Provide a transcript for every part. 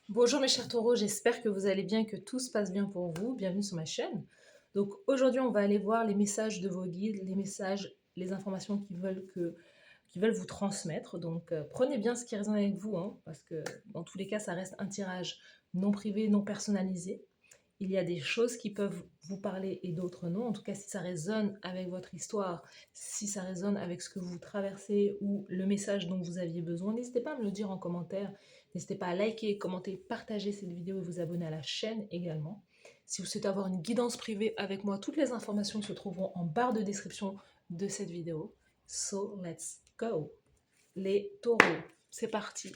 Bonjour mes chers taureaux, j'espère que vous allez bien, que tout se passe bien pour vous. Bienvenue sur ma chaîne. Donc aujourd'hui, on va aller voir les messages de vos guides, les messages, les informations qu'ils veulent vous transmettre. Donc prenez bien ce qui résonne avec vous, hein, parce que dans tous les cas, ça reste un tirage non privé, non personnalisé. Il y a des choses qui peuvent vous parler et d'autres non. En tout cas, si ça résonne avec votre histoire, si ça résonne avec ce que vous traversez ou le message dont vous aviez besoin, n'hésitez pas à me le dire en commentaire. N'hésitez pas à liker, commenter, partager cette vidéo et vous abonner à la chaîne également. Si vous souhaitez avoir une guidance privée avec moi, toutes les informations se trouveront en barre de description de cette vidéo. So, let's go. Les taureaux, c'est parti.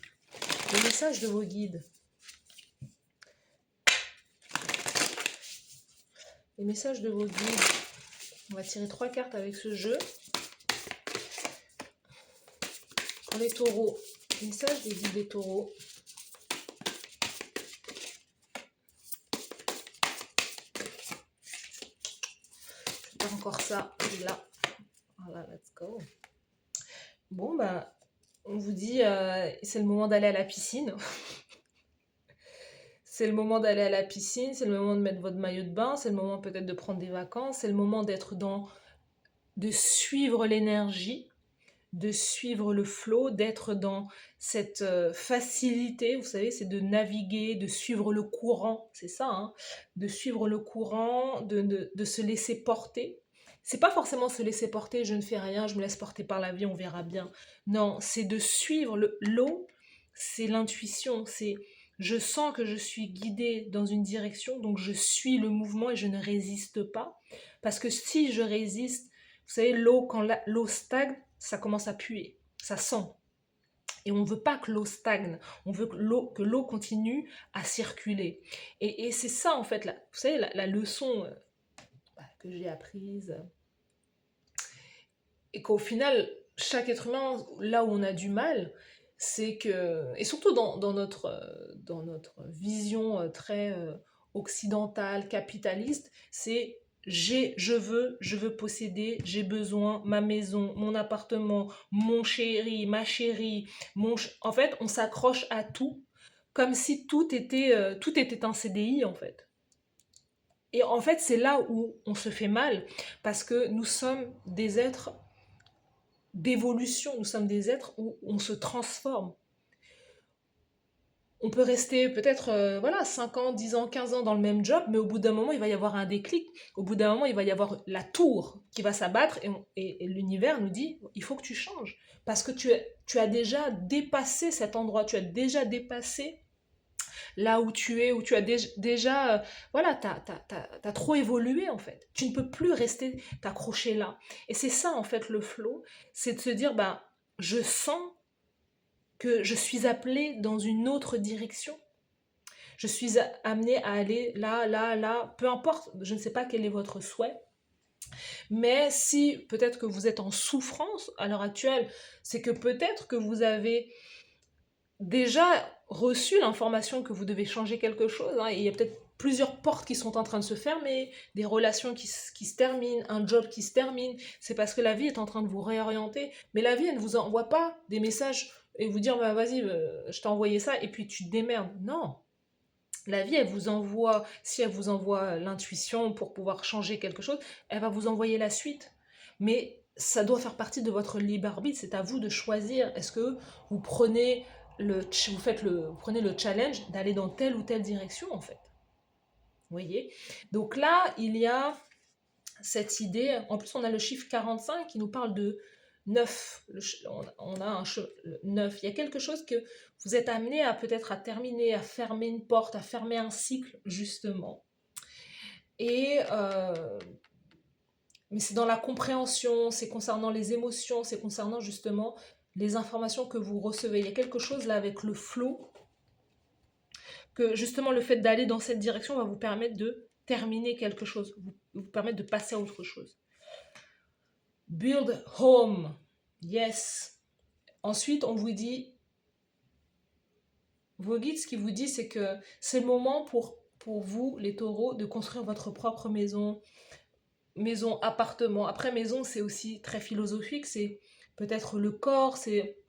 Le message de vos guides. Les messages de vos guides. On va tirer 3 cartes avec ce jeu. Pour les taureaux, message des guides des taureaux. Pas encore ça, là. Voilà, let's go. Bon, bah, on vous dit, c'est le moment d'aller à la piscine. C'est le moment d'aller à la piscine, c'est le moment de mettre votre maillot de bain, c'est le moment peut-être de prendre des vacances, c'est le moment de suivre l'énergie, de suivre le flow, d'être dans cette facilité, vous savez, c'est de naviguer, de suivre le courant, c'est ça, hein, de suivre le courant, de se laisser porter. C'est pas forcément se laisser porter, je ne fais rien, je me laisse porter par la vie, on verra bien. Non, c'est de suivre l'eau, c'est l'intuition, c'est je sens que je suis guidée dans une direction, donc je suis le mouvement et je ne résiste pas. Parce que si je résiste, vous savez, l'eau, quand l'eau stagne, ça commence à puer, ça sent. Et on ne veut pas que l'eau stagne, on veut que l'eau continue à circuler. Et c'est ça, en fait, vous savez, la leçon que j'ai apprise. Et qu'au final, chaque être humain, là où on a du mal, c'est que, et surtout dans notre vision très occidentale, capitaliste, c'est je veux posséder, j'ai besoin, ma maison, mon appartement, mon chéri, ma chérie, en fait, on s'accroche à tout comme si tout était un CDI en fait. Et en fait, c'est là où on se fait mal parce que nous sommes des êtres d'évolution, nous sommes des êtres où on se transforme. On peut rester peut-être voilà, 5 ans, 10 ans, 15 ans dans le même job, mais au bout d'un moment, il va y avoir un déclic. Au bout d'un moment, il va y avoir la tour qui va s'abattre et l'univers nous dit, il faut que tu changes. Parce que tu as déjà dépassé cet endroit, tu as déjà dépassé là où tu es, où tu as déjà voilà, t'as trop évolué en fait. Tu ne peux plus rester t'accrocher là. Et c'est ça en fait le flow, c'est de se dire, bah, je sens que je suis appelée dans une autre direction. Je suis amenée à aller là, là, là, peu importe, je ne sais pas quel est votre souhait, mais si peut-être que vous êtes en souffrance à l'heure actuelle, c'est que peut-être que vous avez déjà reçu l'information que vous devez changer quelque chose, hein, et il y a peut-être plusieurs portes qui sont en train de se fermer, des relations qui se terminent, un job qui se termine, c'est parce que la vie est en train de vous réorienter, mais la vie, elle ne vous envoie pas des messages et vous dire, bah, vas-y, je t'ai envoyé ça, et puis tu te démerdes. Non, la vie, elle vous envoie, si elle vous envoie l'intuition pour pouvoir changer quelque chose, elle va vous envoyer la suite. Mais ça doit faire partie de votre libre arbitre, c'est à vous de choisir. Est-ce que vous prenez vous prenez le challenge d'aller dans telle ou telle direction, en fait. Vous voyez? Donc là, il y a cette idée, en plus on a le chiffre 45 qui nous parle de 9. On a un 9. Il y a quelque chose que vous êtes amené à peut-être à terminer, à fermer une porte, à fermer un cycle, justement. Et mais c'est dans la compréhension, c'est concernant les émotions, c'est concernant justement les informations que vous recevez. Il y a quelque chose là avec le flow, que justement le fait d'aller dans cette direction va vous permettre de terminer quelque chose, vous permettre de passer à autre chose. Build home. Yes. Ensuite, on vous dit, vos guides, ce qu'ils vous disent, c'est que c'est le moment pour vous, les taureaux, de construire votre propre maison, maison, appartement. Après, maison, c'est aussi très philosophique, c'est peut-être le corps, c'est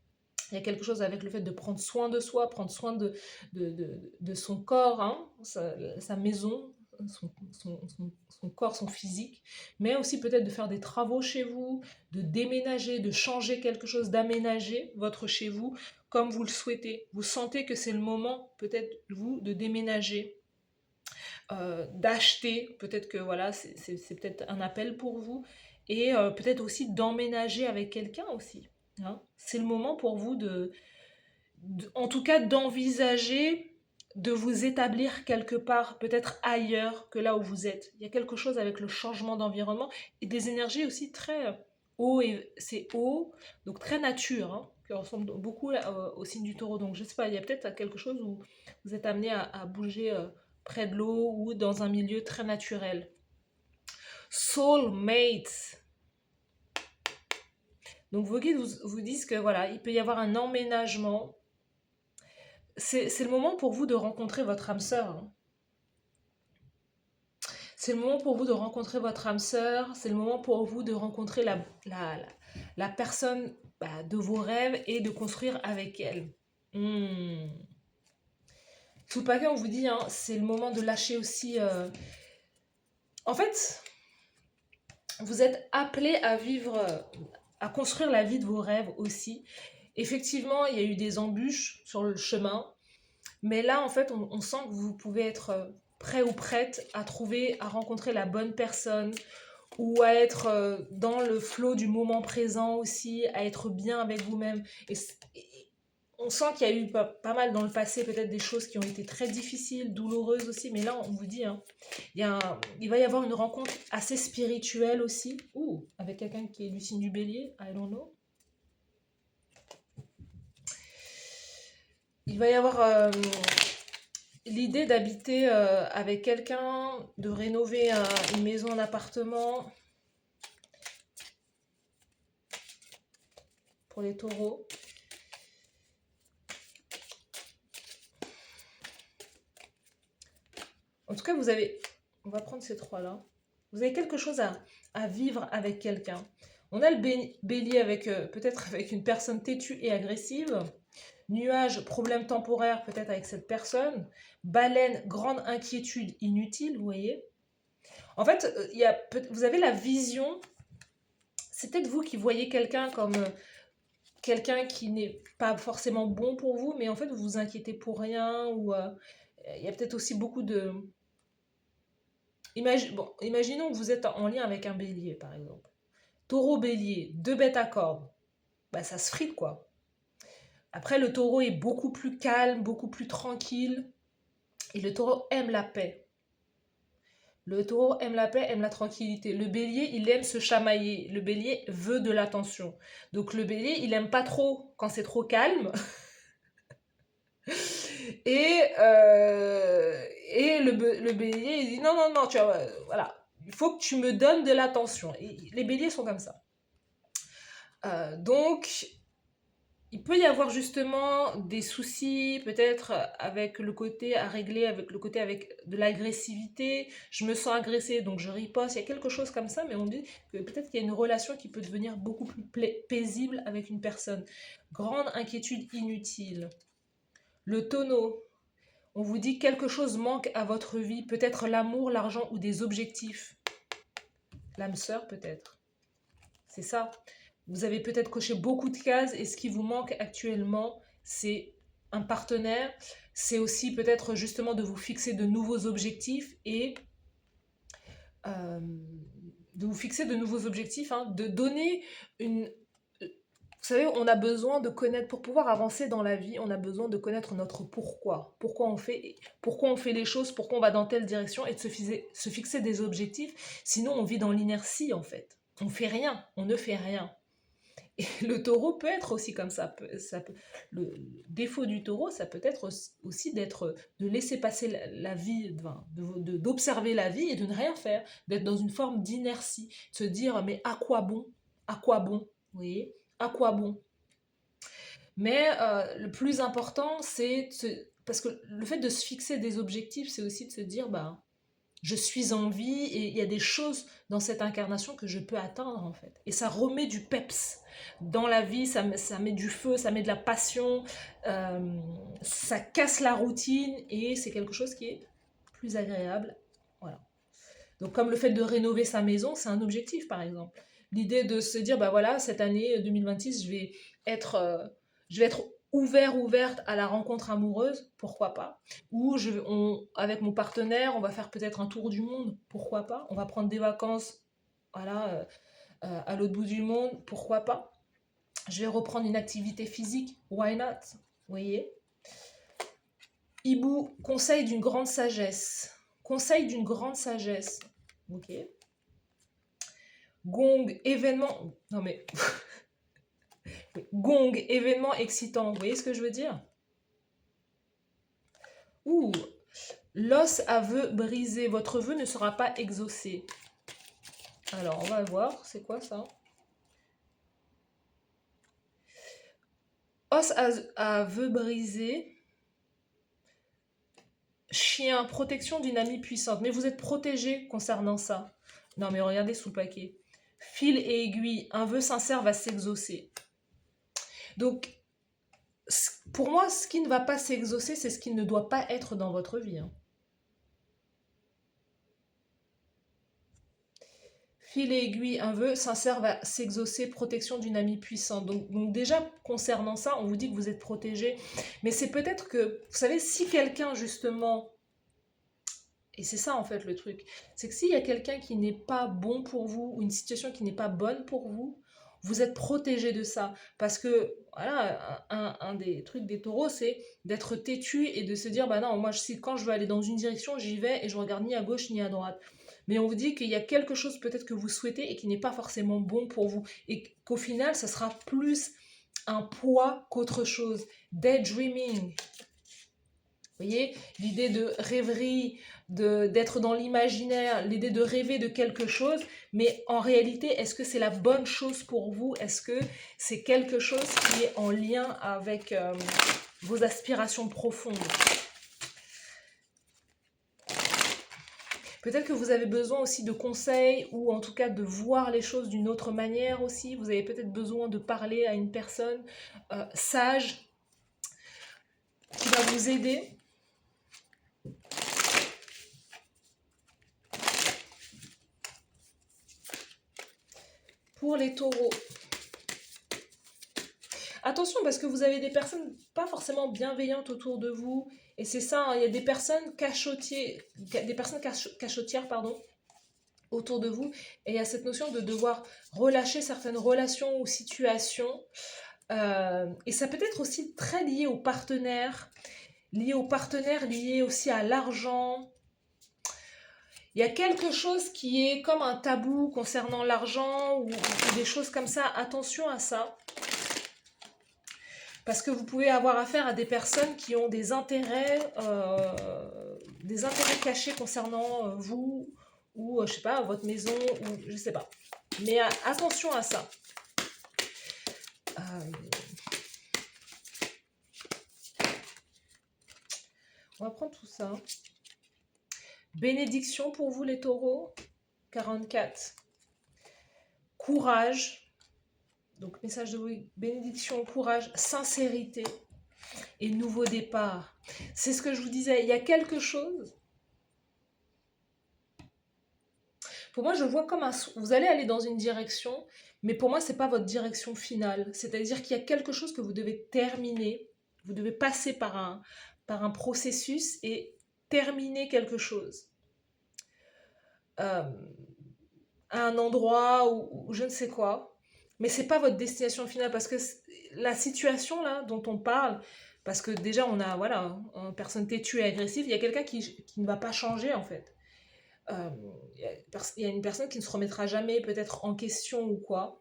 Il y a quelque chose avec le fait de prendre soin de soi, prendre soin de son corps, hein, sa maison, son corps, son physique, mais aussi peut-être de faire des travaux chez vous, de déménager, de changer quelque chose, d'aménager votre chez vous comme vous le souhaitez. Vous sentez que c'est le moment, peut-être vous, de déménager, d'acheter, peut-être que voilà, c'est peut-être un appel pour vous, et peut-être aussi d'emménager avec quelqu'un aussi. Hein. C'est le moment pour vous en tout cas d'envisager de vous établir quelque part, peut-être ailleurs que là où vous êtes. Il y a quelque chose avec le changement d'environnement et des énergies aussi très haut, et c'est haut, donc très nature, hein, qui ressemble beaucoup au signe du taureau. Donc je sais pas, il y a peut-être quelque chose où vous êtes amené à bouger près de l'eau ou dans un milieu très naturel. Soulmate. Donc vos guides vous disent que voilà, il peut y avoir un emménagement. C'est le moment pour vous de rencontrer votre âme sœur. Hein. C'est le moment pour vous de rencontrer votre âme sœur. C'est le moment pour vous de rencontrer la personne de vos rêves et de construire avec elle. Tout le paquet, on vous dit, hein, c'est le moment de lâcher aussi. En fait, vous êtes appelé à vivre, à construire la vie de vos rêves aussi. Effectivement, il y a eu des embûches sur le chemin. Mais là, en fait, on sent que vous pouvez être prêt ou prête à trouver, à rencontrer la bonne personne ou à être dans le flot du moment présent aussi, à être bien avec vous-même. Et on sent qu'il y a eu pas mal dans le passé, peut-être des choses qui ont été très difficiles, douloureuses aussi, mais là, on vous dit, hein, il va y avoir une rencontre assez spirituelle aussi, avec quelqu'un qui est du signe du bélier, I don't know. Il va y avoir l'idée d'habiter avec quelqu'un, de rénover une maison, un appartement. Pour les taureaux. En tout cas, vous avez... On va prendre ces trois-là. Vous avez quelque chose à vivre avec quelqu'un. On a le bélier avec peut-être avec une personne têtue et agressive. Nuage, problème temporaire peut-être avec cette personne. Baleine, grande inquiétude inutile, vous voyez. En fait, vous avez la vision. C'est peut-être vous qui voyez quelqu'un comme quelqu'un qui n'est pas forcément bon pour vous, mais en fait, vous vous inquiétez pour rien. Ou il y a peut-être aussi beaucoup de... Imaginons que vous êtes en lien avec un bélier, par exemple. Taureau, bélier, deux bêtes à cordes. Bah, ça se frite, quoi. Après, le taureau est beaucoup plus calme, beaucoup plus tranquille. Et le taureau aime la paix. Le taureau aime la paix, aime la tranquillité. Le bélier, il aime se chamailler. Le bélier veut de l'attention. Donc le bélier, il aime pas trop quand c'est trop calme. Et le bélier, il dit non, non, non, tu vois, voilà. Il faut que tu me donnes de l'attention. Et les béliers sont comme ça. Donc, il peut y avoir justement des soucis, peut-être avec le côté à régler, avec le côté avec de l'agressivité. Je me sens agressée, donc je riposte. Il y a quelque chose comme ça, mais on dit que peut-être qu'il y a une relation qui peut devenir beaucoup plus paisible avec une personne. Grande inquiétude inutile. Le tonneau. On vous dit quelque chose manque à votre vie, peut-être l'amour, l'argent ou des objectifs. L'âme sœur peut-être. C'est ça. Vous avez peut-être coché beaucoup de cases et ce qui vous manque actuellement, c'est un partenaire. C'est aussi peut-être justement de vous fixer de nouveaux objectifs et de vous fixer de nouveaux objectifs, hein, de donner une... Vous savez, on a besoin de connaître, pour pouvoir avancer dans la vie, on a besoin de connaître notre pourquoi. Pourquoi on fait les choses, pourquoi on va dans telle direction et de se fixer des objectifs. Sinon, on vit dans l'inertie, en fait. On fait rien, on ne fait rien. Et le taureau peut être aussi comme ça. Le défaut du taureau, ça peut être aussi de laisser passer la vie, d'observer la vie et de ne rien faire, d'être dans une forme d'inertie, de se dire mais à quoi bon? À quoi bon? Vous voyez? À quoi bon? Mais le plus important, c'est parce que le fait de se fixer des objectifs, c'est aussi de se dire je suis en vie et il y a des choses dans cette incarnation que je peux atteindre en fait. Et ça remet du peps dans la vie, ça met du feu, ça met de la passion, ça casse la routine et c'est quelque chose qui est plus agréable. Voilà. Donc comme le fait de rénover sa maison, c'est un objectif par exemple. L'idée de se dire, bah voilà, cette année 2026, je vais être ouverte à la rencontre amoureuse, pourquoi pas. Ou avec mon partenaire, on va faire peut-être un tour du monde, pourquoi pas. On va prendre des vacances, voilà, à l'autre bout du monde, pourquoi pas. Je vais reprendre une activité physique, why not, vous voyez. Hibou, conseil d'une grande sagesse. Conseil d'une grande sagesse. Ok. Gong, événement. Non mais. Gong, événement excitant. Vous voyez ce que je veux dire? Ouh. L'os à vœu brisé. Votre vœu ne sera pas exaucé. Alors, on va voir. C'est quoi ça? Os à vœu brisé. Chien, protection d'une amie puissante. Mais vous êtes protégé concernant ça. Non mais regardez sous le paquet. Fil et aiguille. Un vœu sincère va s'exaucer. Donc, pour moi, ce qui ne va pas s'exaucer, c'est ce qui ne doit pas être dans votre vie. Hein. Fil et aiguille, un vœu sincère va s'exaucer, protection d'une amie puissante. Donc déjà, concernant ça, on vous dit que vous êtes protégé. Mais c'est peut-être que, vous savez, si quelqu'un, justement, et c'est ça en fait le truc, c'est que s'il y a quelqu'un qui n'est pas bon pour vous, ou une situation qui n'est pas bonne pour vous, vous êtes protégé de ça. Parce que, voilà, un des trucs des taureaux, c'est d'être têtu et de se dire, bah non, moi, quand je veux aller dans une direction, j'y vais et je regarde ni à gauche ni à droite. Mais on vous dit qu'il y a quelque chose peut-être que vous souhaitez et qui n'est pas forcément bon pour vous. Et qu'au final, ça sera plus un poids qu'autre chose. Daydreaming. Vous voyez, l'idée de rêverie, d'être dans l'imaginaire, l'idée de rêver de quelque chose, mais en réalité, est-ce que c'est la bonne chose pour vous? Est-ce que c'est quelque chose qui est en lien avec vos aspirations profondes? Peut-être que vous avez besoin aussi de conseils ou en tout cas de voir les choses d'une autre manière aussi. Vous avez peut-être besoin de parler à une personne sage qui va vous aider. Pour les taureaux. Attention parce que vous avez des personnes pas forcément bienveillantes autour de vous. Et c'est ça, hein, il y a des personnes cachotières, pardon, autour de vous. Et il y a cette notion de devoir relâcher certaines relations ou situations. Et ça peut être aussi très lié aux partenaires, lié aussi à l'argent. Il y a quelque chose qui est comme un tabou concernant l'argent ou des choses comme ça. Attention à ça. Parce que vous pouvez avoir affaire à des personnes qui ont des intérêts cachés concernant vous ou, je sais pas, votre maison, ou je sais pas. Mais attention à ça. On va prendre tout ça. Bénédiction pour vous les taureaux. 44. Courage. Donc message de bénédiction, courage, sincérité et nouveau départ. C'est ce que je vous disais, il y a quelque chose. Pour moi, je vois comme vous allez aller dans une direction, mais pour moi, c'est pas votre direction finale. C'est-à-dire qu'il y a quelque chose que vous devez terminer. Vous devez passer par un processus et terminer quelque chose. À un endroit ou je ne sais quoi. Mais c'est pas votre destination finale parce que la situation là dont on parle, parce que déjà on a voilà une personne têtue et agressive, il y a quelqu'un qui ne va pas changer en fait. Il y a une personne qui ne se remettra jamais peut-être en question ou quoi.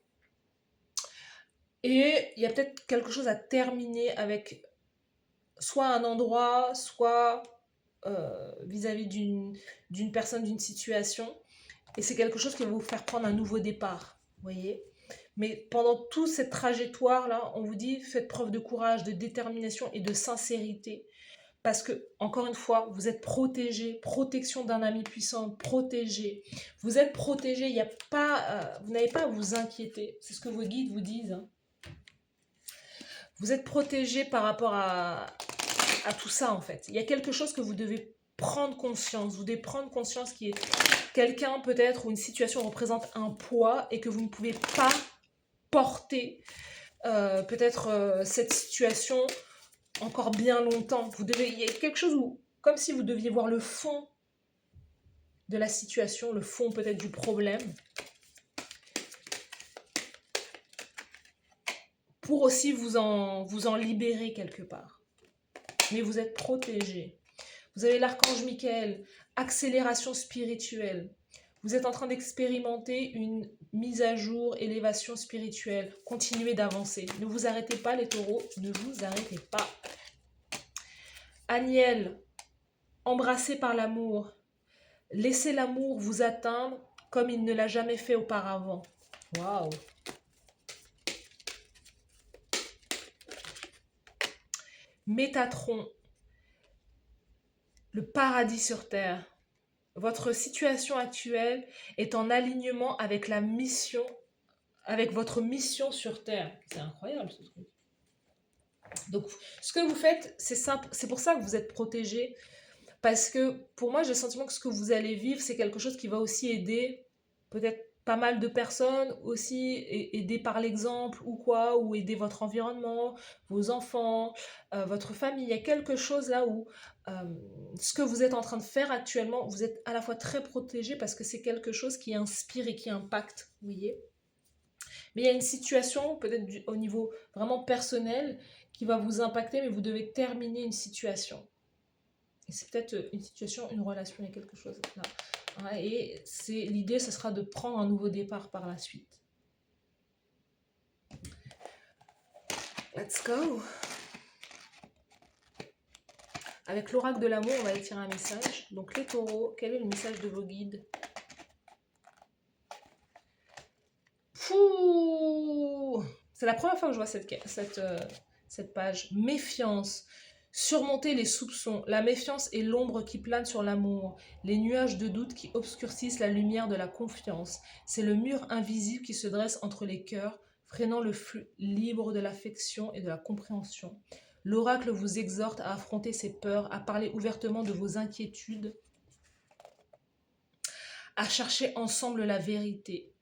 Et il y a peut-être quelque chose à terminer avec soit un endroit, soit vis-à-vis d'une personne, d'une situation. Et c'est quelque chose qui va vous faire prendre un nouveau départ, vous voyez. Mais pendant toute cette trajectoire-là, on vous dit, faites preuve de courage, de détermination et de sincérité. parce que, encore une fois, vous êtes protégé, protection d'un ami puissant, protégé. Vous êtes protégé, il y a pas, vous n'avez pas à vous inquiéter. C'est ce que vos guides vous disent, hein. Vous êtes protégé par rapport à tout ça, en fait. Il y a quelque chose que vous devez prendre conscience. Vous devez prendre conscience qu'il y a quelqu'un, peut-être, ou une situation représente un poids et que vous ne pouvez pas porter, peut-être, cette situation encore bien longtemps. Il y a quelque chose où, comme si vous deviez voir le fond de la situation, le fond peut-être du problème, pour aussi vous en libérer quelque part. Mais vous êtes protégé. Vous avez l'archange Michael, accélération spirituelle. Vous êtes en train d'expérimenter une mise à jour, élévation spirituelle. Continuez d'avancer. Ne vous arrêtez pas les taureaux, ne vous arrêtez pas. Aniel, embrassé par l'amour. Laissez l'amour vous atteindre comme il ne l'a jamais fait auparavant. Waouh! Métatron, le paradis sur terre. Votre situation actuelle est en alignement avec la mission, avec votre mission sur terre. C'est incroyable ce truc. Donc, ce que vous faites, c'est simple. C'est pour ça que vous êtes protégé. Parce que pour moi, j'ai le sentiment que ce que vous allez vivre, c'est quelque chose qui va aussi aider peut-être pas mal de personnes, aussi aider par l'exemple ou quoi, ou aider votre environnement, vos enfants, votre famille. Il y a quelque chose là où ce que vous êtes en train de faire actuellement, vous êtes à la fois très protégé parce que c'est quelque chose qui inspire et qui impacte, vous voyez. Mais il y a une situation, peut-être au niveau vraiment personnel, qui va vous impacter, mais vous devez terminer une situation. Et c'est peut-être une situation, une relation, il y a quelque chose là. Ouais, et l'idée, ce sera de prendre un nouveau départ par la suite. Let's go! Avec l'oracle de l'amour, on va aller tirer un message. Donc les taureaux, quel est le message de vos guides? Fouh! C'est la première fois que je vois cette page. Méfiance. Surmonter les soupçons. La méfiance est l'ombre qui plane sur l'amour. Les nuages de doute qui obscurcissent la lumière de la confiance. C'est le mur invisible qui se dresse entre les cœurs, freinant le flux libre de l'affection et de la compréhension. L'oracle vous exhorte à affronter ses peurs, à parler ouvertement de vos inquiétudes, à chercher ensemble la vérité.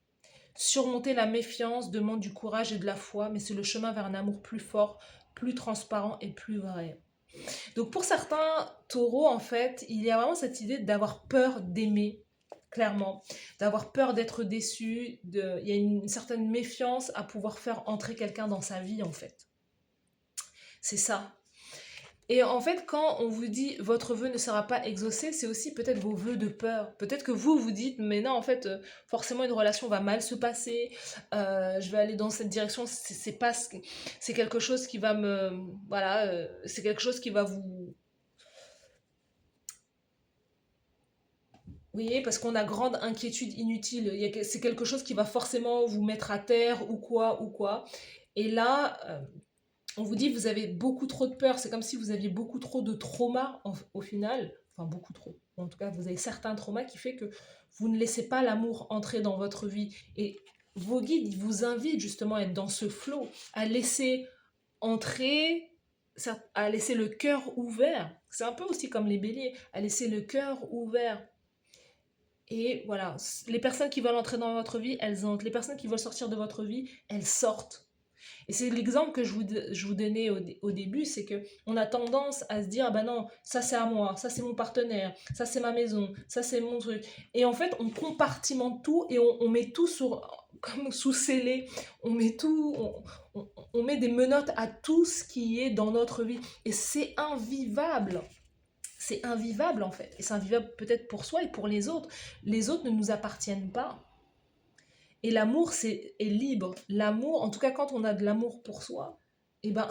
Surmonter la méfiance demande du courage et de la foi, mais c'est le chemin vers un amour plus fort, plus transparent et plus vrai. Donc pour certains taureaux, en fait, il y a vraiment cette idée d'avoir peur d'aimer, clairement, d'avoir peur d'être déçu, il y a une certaine méfiance à pouvoir faire entrer quelqu'un dans sa vie, en fait. C'est ça. Et en fait, quand on vous dit votre vœu ne sera pas exaucé, c'est aussi peut-être vos vœux de peur. Peut-être que vous vous dites, mais non, en fait, forcément une relation va mal se passer, je vais aller dans cette direction, c'est pas c'est quelque chose qui va me, voilà, c'est quelque chose qui va vous, vous voyez, parce qu'on a grande inquiétude inutile. C'est quelque chose qui va forcément vous mettre à terre ou quoi ou quoi. Et là, on vous dit vous avez beaucoup trop de peur, c'est comme si vous aviez beaucoup trop de traumas au final, enfin beaucoup trop, en tout cas vous avez certains traumas qui fait que vous ne laissez pas l'amour entrer dans votre vie et vos guides ils vous invitent justement à être dans ce flow, à laisser entrer, à laisser le cœur ouvert, c'est un peu aussi comme les béliers, à laisser le cœur ouvert. Et voilà, les personnes qui veulent entrer dans votre vie, elles entrent, les personnes qui veulent sortir de votre vie, elles sortent. Et c'est l'exemple que je vous donnais au début, c'est que on a tendance à se dire, ah ben non, ça c'est à moi, ça c'est mon partenaire, ça c'est ma maison, ça c'est mon truc. Et en fait, on compartimente tout et on met tout comme sous scellé, on met tout, on met des menottes à tout ce qui est dans notre vie. Et c'est invivable. C'est invivable en fait. Et c'est invivable peut-être pour soi et pour les autres. Les autres ne nous appartiennent pas. Et l'amour est libre. L'amour, en tout cas quand on a de l'amour pour soi, eh ben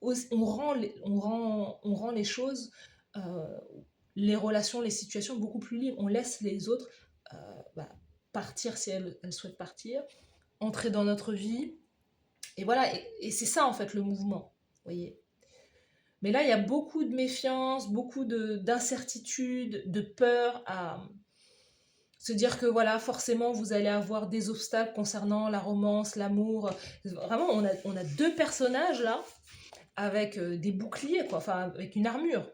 on rend les choses, les relations, les situations beaucoup plus libres. On laisse les autres euh, bah, partir si elles souhaitent partir, entrer dans notre vie. Et voilà, et c'est ça en fait le mouvement. Vous voyez. Mais là, il y a beaucoup de méfiance, beaucoup d'incertitude, de peur à se dire que voilà, forcément, vous allez avoir des obstacles concernant la romance, l'amour. Vraiment, on a deux personnages là, avec des boucliers, quoi, enfin, avec une armure.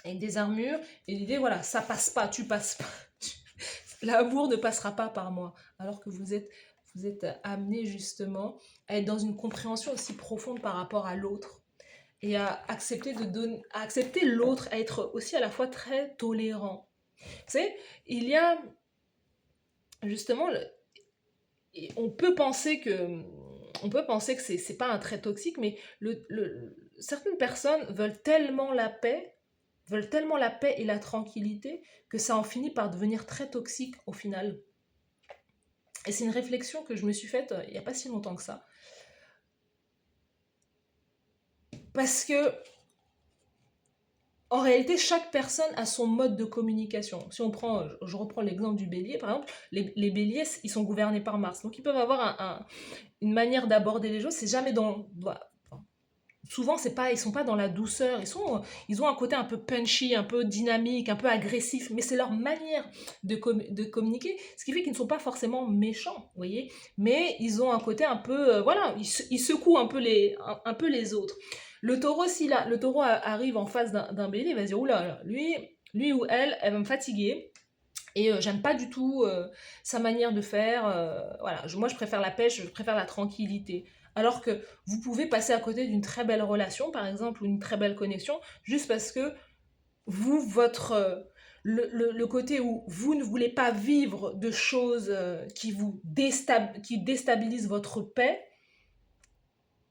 Avec des armures, et l'idée, voilà, ça passe pas, tu passes pas. L'amour ne passera pas par moi. Alors que vous êtes amené justement à être dans une compréhension aussi profonde par rapport à l'autre et à accepter à accepter l'autre, à être aussi à la fois très tolérant. Tu sais, il y a justement, on peut penser que c'est pas un trait toxique, mais certaines personnes veulent tellement la paix et la tranquillité que ça en finit par devenir très toxique au final. Et c'est une réflexion que je me suis faite il n'y a pas si longtemps que ça. Parce que en réalité, chaque personne a son mode de communication. Si on prend, je reprends l'exemple du bélier, par exemple, les béliers, ils sont gouvernés par Mars. Donc, ils peuvent avoir une manière d'aborder les choses. C'est jamais souvent, c'est pas, ils sont pas dans la douceur. Ils ont un côté un peu punchy, un peu dynamique, un peu agressif. Mais c'est leur manière de communiquer. Ce qui fait qu'ils ne sont pas forcément méchants, vous voyez. Mais ils ont un côté un peu, voilà, ils secouent un peu les autres. Le taureau, si là, le taureau arrive en face d'un bélier, il va se dire, oula, lui ou elle va me fatiguer. Et j'aime pas du tout sa manière de faire. Voilà, moi, je préfère la pêche, je préfère la tranquillité. Alors que vous pouvez passer à côté d'une très belle relation, par exemple, ou une très belle connexion, juste parce que vous, le côté où vous ne voulez pas vivre de choses qui déstabilisent votre paix,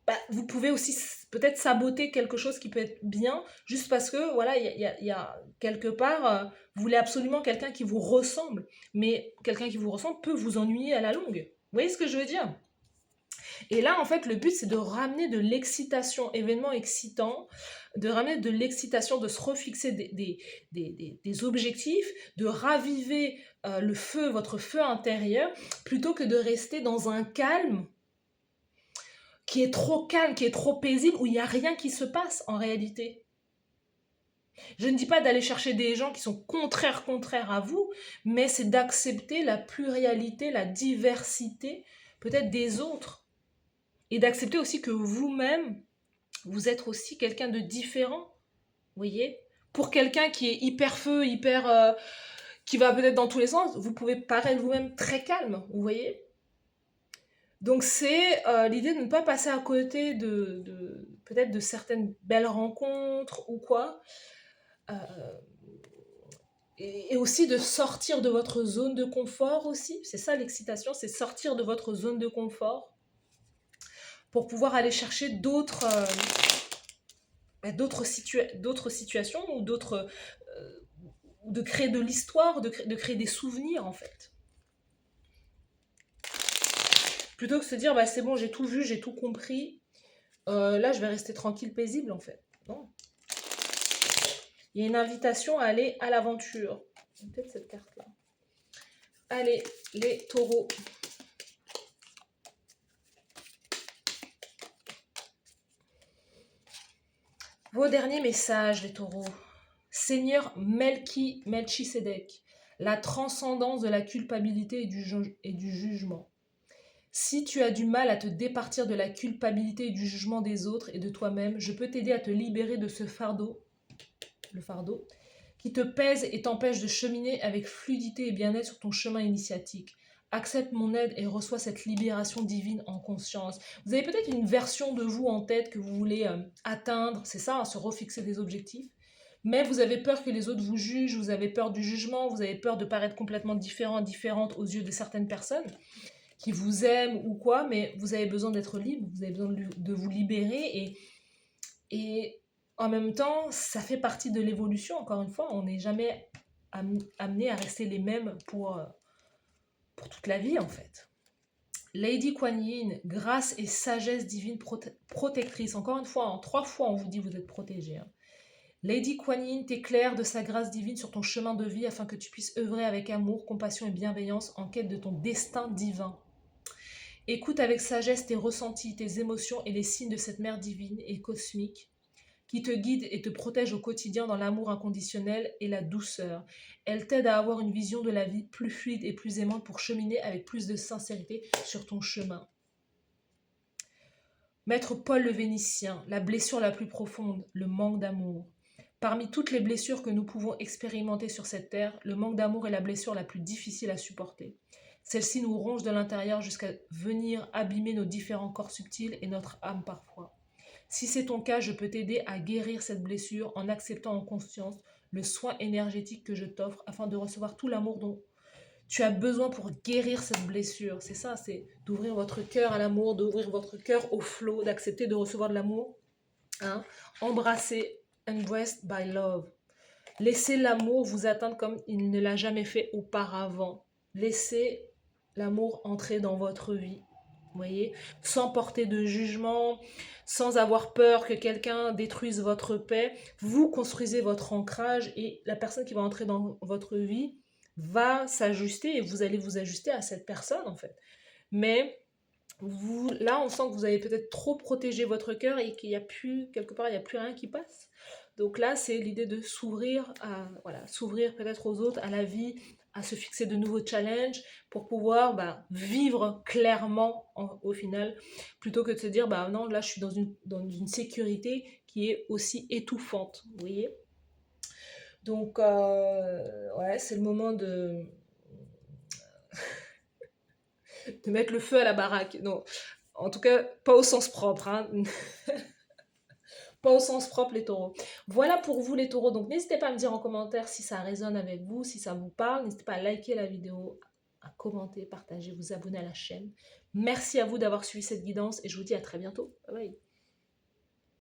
bah, vous pouvez aussi peut-être saboter quelque chose qui peut être bien, juste parce que, voilà, il y a quelque part, vous voulez absolument quelqu'un qui vous ressemble, mais quelqu'un qui vous ressemble peut vous ennuyer à la longue. Vous voyez ce que je veux dire? Et là, en fait, le but, c'est de ramener de l'excitation, événement excitant, de ramener de l'excitation, de se refixer des objectifs, de raviver votre feu intérieur, plutôt que de rester dans un calme qui est trop calme, qui est trop paisible, où il n'y a rien qui se passe en réalité. Je ne dis pas d'aller chercher des gens qui sont contraires à vous, mais c'est d'accepter la pluralité, la diversité peut-être des autres. Et d'accepter aussi que vous-même, vous êtes aussi quelqu'un de différent. Vous voyez? Pour quelqu'un qui est hyper feu, qui va peut-être dans tous les sens, vous pouvez paraître vous-même très calme. Vous voyez? Donc c'est l'idée de ne pas passer à côté peut-être de certaines belles rencontres ou quoi. Euh, et aussi de sortir de votre zone de confort aussi. C'est ça l'excitation, c'est sortir de votre zone de confort pour pouvoir aller chercher d'autres situations ou de créer de l'histoire, de créer des souvenirs en fait. Plutôt que de se dire, bah, c'est bon, j'ai tout vu, j'ai tout compris, là je vais rester tranquille, paisible en fait. Non. Il y a une invitation à aller à l'aventure. Peut-être cette carte-là. Allez, les taureaux. Vos derniers messages, les taureaux. Seigneur Melchisédek, la transcendance de la culpabilité et du jugement. Si tu as du mal à te départir de la culpabilité et du jugement des autres et de toi-même, je peux t'aider à te libérer de ce fardeau, le fardeau, qui te pèse et t'empêche de cheminer avec fluidité et bien-être sur ton chemin initiatique. Accepte mon aide et reçois cette libération divine en conscience. Vous avez peut-être une version de vous en tête que vous voulez atteindre, c'est ça, se refixer des objectifs. Mais vous avez peur que les autres vous jugent, vous avez peur du jugement, vous avez peur de paraître complètement différente aux yeux de certaines personnes qui vous aiment ou quoi, mais vous avez besoin d'être libre, vous avez besoin de vous libérer et en même temps, ça fait partie de l'évolution, encore une fois, on n'est jamais amené à rester les mêmes pour toute la vie en fait. Lady Kuan Yin, grâce et sagesse divine protectrice, encore une fois, en 3 fois on vous dit vous êtes protégé. Hein. Lady Kuan Yin t'éclaire de sa grâce divine sur ton chemin de vie afin que tu puisses œuvrer avec amour, compassion et bienveillance en quête de ton destin divin. Écoute avec sagesse tes ressentis, tes émotions et les signes de cette mère divine et cosmique qui te guide et te protège au quotidien dans l'amour inconditionnel et la douceur. Elle t'aide à avoir une vision de la vie plus fluide et plus aimante pour cheminer avec plus de sincérité sur ton chemin. Maître Paul le Vénitien, la blessure la plus profonde, le manque d'amour. Parmi toutes les blessures que nous pouvons expérimenter sur cette terre, le manque d'amour est la blessure la plus difficile à supporter. Celle-ci nous ronge de l'intérieur jusqu'à venir abîmer nos différents corps subtils et notre âme parfois. Si c'est ton cas, je peux t'aider à guérir cette blessure en acceptant en conscience le soin énergétique que je t'offre afin de recevoir tout l'amour dont tu as besoin pour guérir cette blessure. C'est ça, c'est d'ouvrir votre cœur à l'amour, d'ouvrir votre cœur au flot, d'accepter de recevoir de l'amour. Hein? Embrasser, embraced by love. Laissez l'amour vous atteindre comme il ne l'a jamais fait auparavant. Laissez l'amour entrer dans votre vie. Vous voyez, sans porter de jugement, sans avoir peur que quelqu'un détruise votre paix, vous construisez votre ancrage et la personne qui va entrer dans votre vie va s'ajuster et vous allez vous ajuster à cette personne en fait. Mais vous, là, on sent que vous avez peut-être trop protégé votre cœur et qu'il n'y a plus, quelque part, il n'y a plus rien qui passe. Donc là, c'est l'idée de s'ouvrir à, voilà, s'ouvrir peut-être aux autres, à la vie, à se fixer de nouveaux challenges pour pouvoir vivre clairement au final, plutôt que de se dire, non, là, je suis dans une sécurité qui est aussi étouffante, vous voyez. Donc, ouais, c'est le moment de mettre le feu à la baraque. Non, en tout cas, pas au sens propre. Hein. Pas au sens propre, les taureaux. Voilà pour vous, les taureaux. Donc, n'hésitez pas à me dire en commentaire si ça résonne avec vous, si ça vous parle. N'hésitez pas à liker la vidéo, à commenter, partager, vous abonner à la chaîne. Merci à vous d'avoir suivi cette guidance et je vous dis à très bientôt. Bye bye.